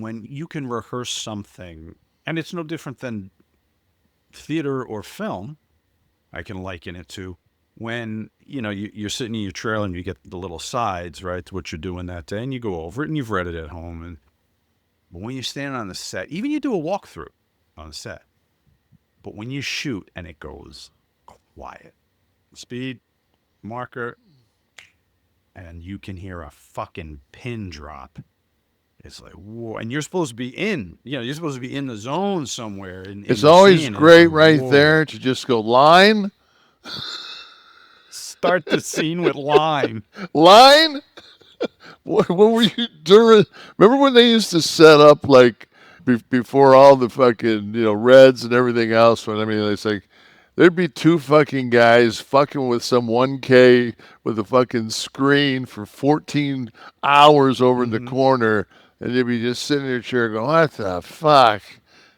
when you can rehearse something, and it's no different than theater or film, I can liken it to when, you're sitting in your trailer and you get the little sides, right, to what you're doing that day, and you go over it and you've read it at home. But when you're standing on the set, even you do a walkthrough on the set, but when you shoot and it goes quiet, speed, marker, and you can hear a fucking pin drop. It's like, whoa. And you're supposed to be you're supposed to be in the zone somewhere. In It's the always scene. It's great like, right whoa. there to just go line, Start the scene with line. line. What were you doing? Remember when they used to set up like before all the fucking reds and everything else? When it's like there'd be two fucking guys fucking with some 1K with a fucking screen for 14 hours over in the Mm-hmm. corner, and you'd be just sitting in your chair going, "What the fuck?"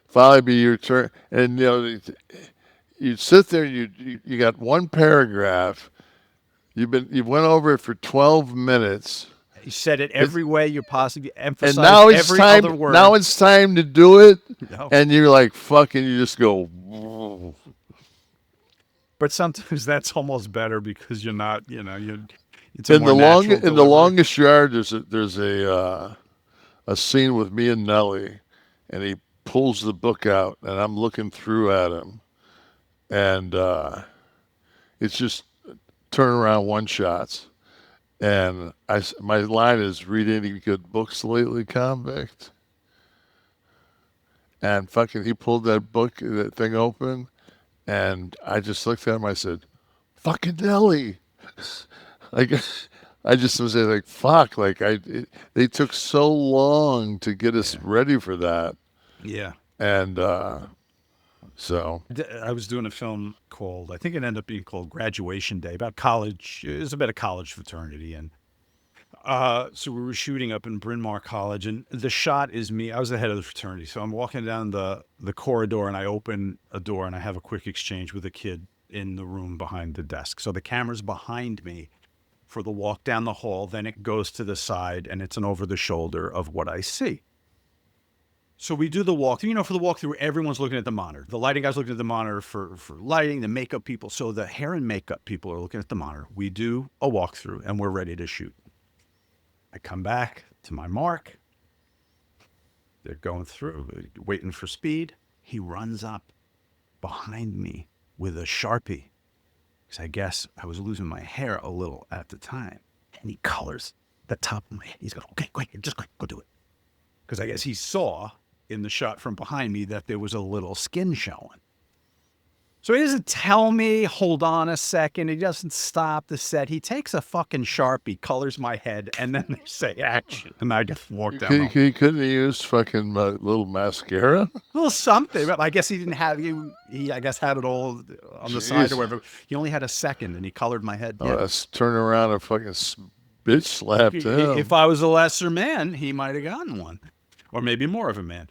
Finally, be your turn, and you'd sit there. And you got one paragraph. You went over it for 12 minutes. You said it It's, every way you possibly and emphasized every other now word. it's time to do it, No. and you're like fucking. You just go. Whoa. But sometimes that's almost better because you're not, it's a In more the natural in the delivery. longest yard, there's a scene with me and Nellie, and he pulls the book out, and I'm looking through at him, and it's just turnaround one shots. And my line is, read any good books lately, convict? And fucking, he pulled that thing open, and I just looked at him. I said, "Fucking Nelly!" Like, I just was like, "Fuck!" They took so long to get us Yeah. ready for that, Yeah. and so I was doing a film called, I think it ended up being called Graduation Day, about college. It was about a college fraternity. And so we were shooting up in Bryn Mawr College, and the shot is me. I was the head of the fraternity. So I'm walking down the corridor, and I open a door, and I have a quick exchange with a kid in the room behind the desk. So the camera's behind me for the walk down the hall. Then it goes to the side, and it's an over the shoulder of what I see. So we do the walkthrough. For the walkthrough, everyone's looking at the monitor. The lighting guy's looking at the monitor for lighting, the makeup people. So the hair and makeup people are looking at the monitor. We do a walkthrough, and we're ready to shoot. I come back to my mark. They're going through, waiting for speed. He runs up behind me with a Sharpie, because I guess I was losing my hair a little at the time. And he colors the top of my head. He's going, okay, go ahead, just go do it. Because I guess he saw in the shot from behind me that there was a little skin showing. So he doesn't tell me, hold on a second. He doesn't stop the set. He takes a fucking Sharpie, colors my head, and then they say action. And I just walk down the hall. he couldn't have used fucking little mascara. A little something. But I guess he didn't have, I guess had it all on the side or Jeez. whatever. He only had a second, and he colored my head. Oh, Yeah. that's turn around and fucking bitch slapped him. If I was a lesser man, he might have gotten one. Or maybe more of a man.